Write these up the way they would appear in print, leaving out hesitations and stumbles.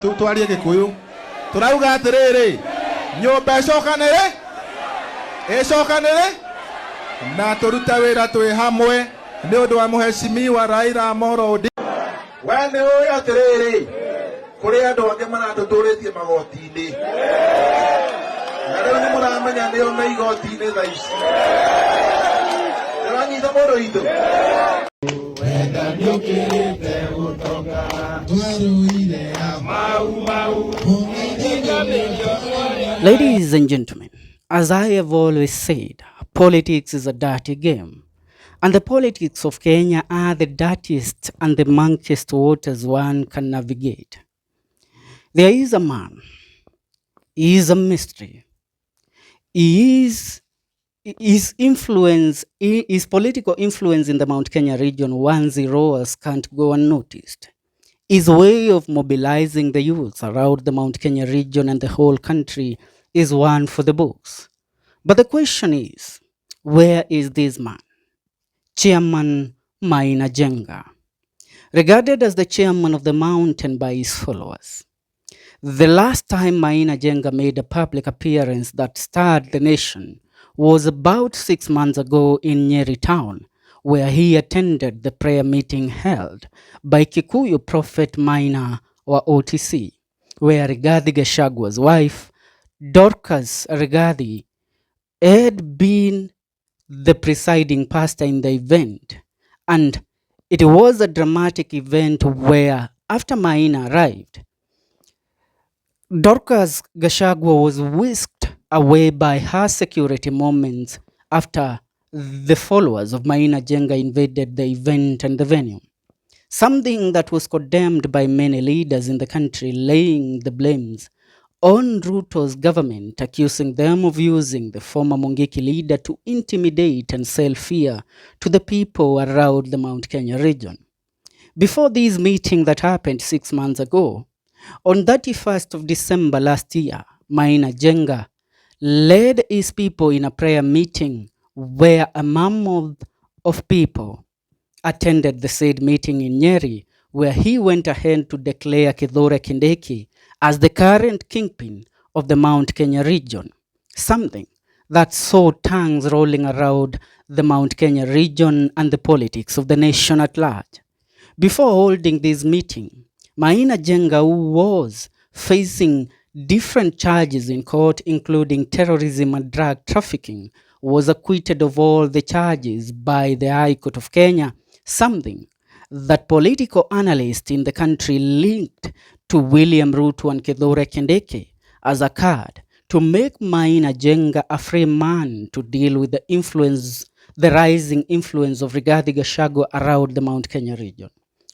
Twarie Gikuyu turauga atiriri nyumba icokanire na turuta wira twi hamwe ni undu wa muheshimiwa Raila Amolo Odinga. We ni uyu atiriri kuri andu angi maratuturitie magoti-ini na riu ni muramenya nio me igoti-ini thaa ici turanyita mundu itu wenda niukirite gutonga twaruire mau. Ladies and gentlemen, as I have always said, politics is a dirty game. And the politics of Kenya are the dirtiest and the murkiest waters one can navigate. There is a man. He is a mystery. His political influence in the Mount Kenya region, 1-0, can't go unnoticed. His way of mobilizing the youth around the Mount Kenya region and the whole country is one for the books. But the question is, where is this man? Chairman Maina Njenga, regarded as the chairman of the mountain by his followers. The last time Maina Njenga made a public appearance that stirred the nation was about 6 months ago in Nyeri town, where he attended the prayer meeting held by Kikuyu prophet Maina or OTC, where GACHAGUA's wife, Dorcas Rigathi, had been the presiding pastor in the event. And it was a dramatic event where, after Maina arrived, Dorcas GACHAGUA was whisked away by her security moments after the followers of Maina Njenga invaded the event and the venue. Something that was condemned by many leaders in the country, laying the blames on Ruto's government, accusing them of using the former Mungiki leader to intimidate and sell fear to the people around the Mount Kenya region. Before this meeting that happened 6 months ago, on 31st of December last year, Maina Njenga led his people in a prayer meeting where a mammoth of people attended the said meeting in Nyeri, where he went ahead to declare KINDIKI as the current kingpin of the Mount Kenya region, something that saw tongues rolling around the Mount Kenya region and the politics of the nation at large. Before holding this meeting, Maina Njenga, who was facing different charges in court, including terrorism and drug trafficking, was acquitted of all the charges by the High Court of Kenya, something that political analysts in the country linked to William Ruto and KITHURE as a card to make Maina Njenga a free man to deal with the rising influence of Rigathi Gachagua around the Mount Kenya region.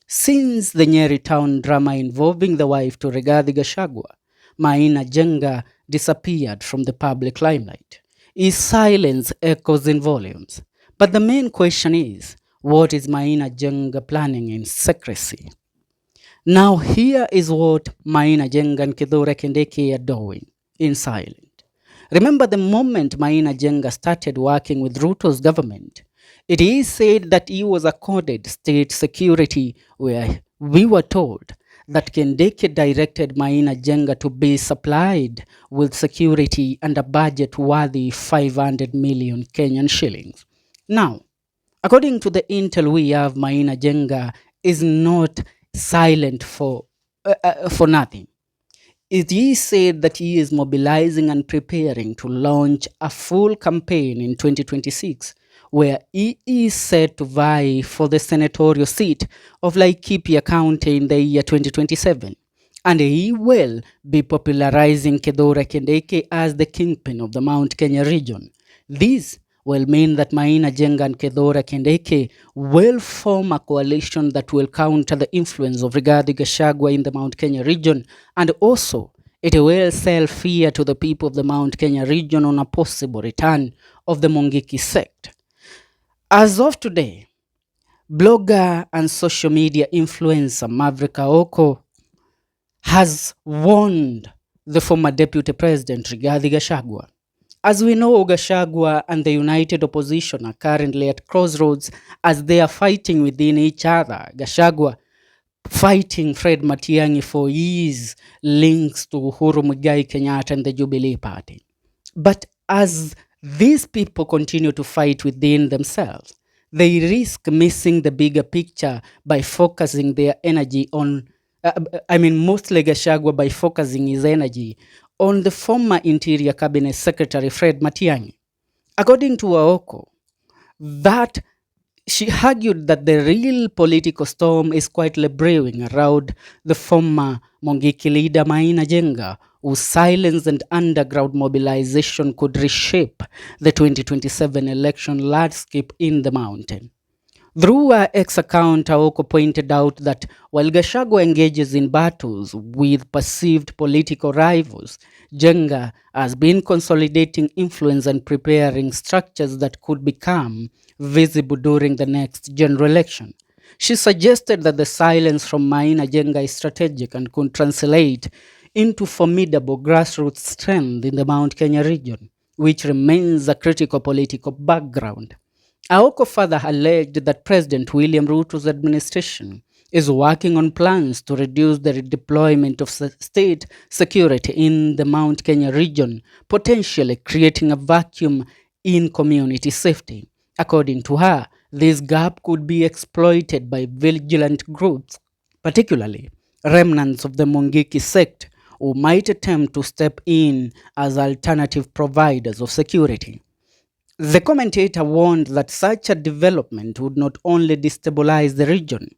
Since the Nyeri town drama involving the wife to Rigathi Gachagua, Maina Njenga disappeared from the public limelight. His silence echoes in volumes. But the main question is, what is Maina Njenga planning in secrecy? Now here is what Maina Njenga and KITHURE are doing in silence. Remember the moment Maina Njenga started working with Ruto's government, it is said that he was accorded state security, where we were told that KINDIKI directed Maina Njenga to be supplied with security and a budget worthy 500 million Kenyan shillings. Now, according to the intel we have, Maina Njenga is not silent for nothing. It is said that he is mobilizing and preparing to launch a full campaign in 2026, where he is set to vie for the senatorial seat of Laikipia County in the year 2027. And he will be popularizing KITHURE as the kingpin of the Mount Kenya region. This will mean that Maina Njenga and KITHURE will form a coalition that will counter the influence of Rigathi Gachagua in the Mount Kenya region, and also it will sell fear to the people of the Mount Kenya region on a possible return of the Mungiki sect. As of today, blogger and social media influencer Maverick AOKO has warned the former deputy president Rigathi Gachagua. As we know, Gachagua and the united opposition are currently at crossroads as they are fighting within each other. Gachagua fighting Fred Matiangi for his links to Uhuru Muigai Kenyatta and the Jubilee Party. But as these people continue to fight within themselves, they risk missing the bigger picture by focusing their energy on, mostly GACHAGUA by focusing his energy on the former Interior Cabinet Secretary Fred Matiangi. According to AOKO, that she argued that the real political storm is quietly brewing around the former Mungiki leader Maina Njenga, whose silence and underground mobilization could reshape the 2027 election landscape in the mountain. Through her X account, AOKO pointed out that while GACHAGUA engages in battles with perceived political rivals, Jenga has been consolidating influence and preparing structures that could become visible during the next general election. She suggested that the silence from Maina Njenga is strategic and could translate into formidable grassroots strength in the Mount Kenya region, which remains a critical political background. AOKO further alleged that President William Ruto's administration is working on plans to reduce the redeployment of state security in the Mount Kenya region, potentially creating a vacuum in community safety. According to her, this gap could be exploited by vigilant groups, particularly remnants of the Mungiki sect, who might attempt to step in as alternative providers of security. The commentator warned that such a development would not only destabilize the region,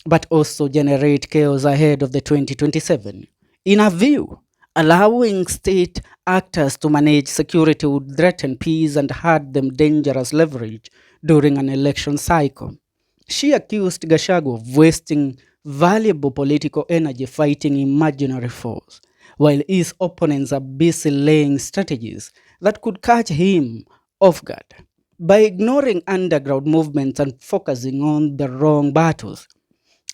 but also generate chaos ahead of the 2027. In her view, allowing state actors to manage security would threaten peace and hand them dangerous leverage during an election cycle. She accused GACHAGUA of wasting valuable political energy fighting imaginary foes, while his opponents are busy laying strategies that could catch him off guard. By ignoring underground movements and focusing on the wrong battles,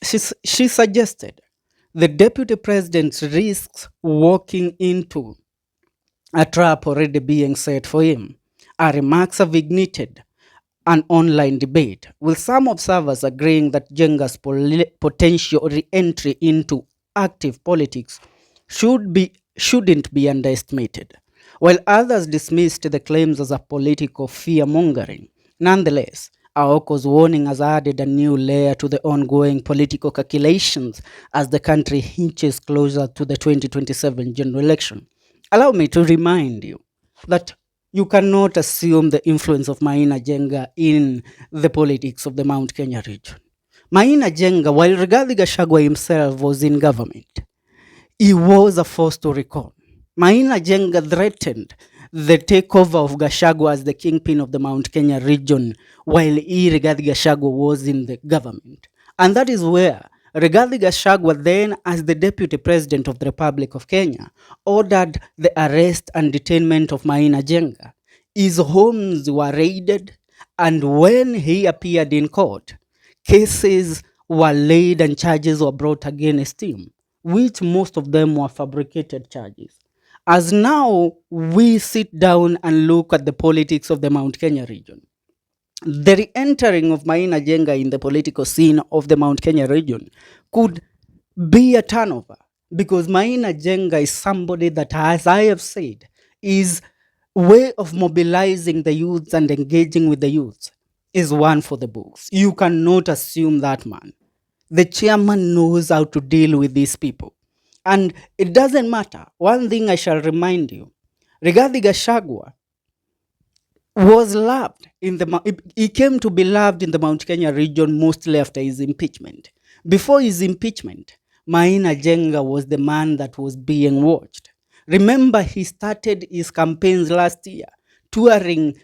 she suggested the deputy president risks walking into a trap already being set for him. Her remarks have ignited an online debate, with some observers agreeing that Jenga's potential re-entry into active politics shouldn't be underestimated, while others dismissed the claims as a political fear-mongering. Nonetheless, AOKO's warning has added a new layer to the ongoing political calculations as the country inches closer to the 2027 general election. Allow me to remind you that you cannot assume the influence of Maina Njenga in the politics of the Mount Kenya region. Maina Njenga, while Rigathi Gachagua himself was in government, he was a force to reckon. Maina Njenga threatened the takeover of Gachagua as the kingpin of the Mount Kenya region while Rigathi Gachagua was in the government. And that is where Rigathi Gachagua, then as the Deputy President of the Republic of Kenya, ordered the arrest and detainment of Maina Njenga. His homes were raided, and when he appeared in court, cases were laid and charges were brought against him, which most of them were fabricated charges. As now we sit down and look at the politics of the Mount Kenya region, the re-entering of Maina Njenga in the political scene of the Mount Kenya region could be a turnover, because Maina Njenga is somebody that, as I have said, is way of mobilizing the youths and engaging with the youths is one for the books. You cannot assume that man. The chairman knows how to deal with these people. And it doesn't matter. One thing I shall remind you, Rigathi Gachagua was loved he came to be loved in the Mount Kenya region mostly after his impeachment. Before his impeachment, Maina Njenga was the man that was being watched. Remember, he started his campaigns last year, touring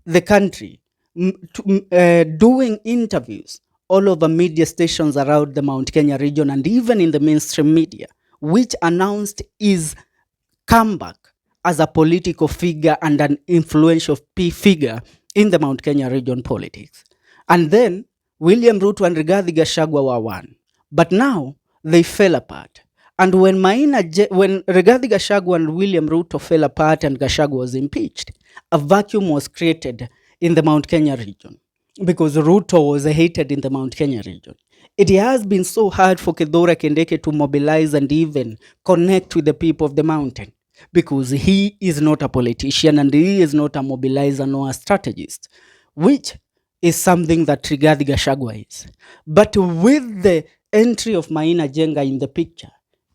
the country, doing interviews all over media stations around the Mount Kenya region and even in the mainstream media, which announced his comeback as a political figure and an influential figure in the Mount Kenya region politics. And then William Ruto and Rigathi Gachagua were one. But now they fell apart. And when Rigathi Gachagua and William Ruto fell apart and Gachagua was impeached, a vacuum was created in the Mount Kenya region. because Ruto was hated in the Mount Kenya region. It has been so hard for KITHURE KINDIKI to mobilize and even connect with the people of the mountain, because he is not a politician and he is not a mobilizer nor a strategist, which is something that Rigathi Gachagua is. But with the entry of Maina Njenga in the picture,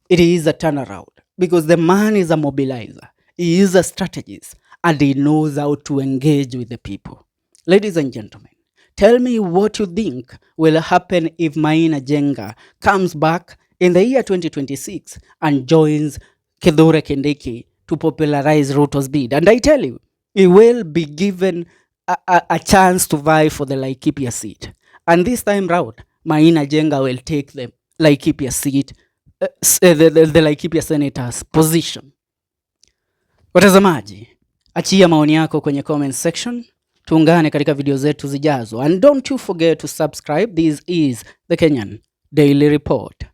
it is a turnaround, because the man is a mobilizer, he is a strategist, and he knows how to engage with the people. Ladies and gentlemen, tell me what you think will happen if Maina Njenga comes back in the year 2026 and joins KITHURE KINDIKI to popularize Ruto's bid. And I tell you, he will be given a chance to vie for the Laikipia seat. And this time round, Maina Njenga will take the Laikipia seat, the Laikipia senator's position. Watazamaji, achia maoni yako kwenye comment section. Tuungane katika video zetu zijazo. And don't you forget to subscribe. This is the Kenyan Daily Report.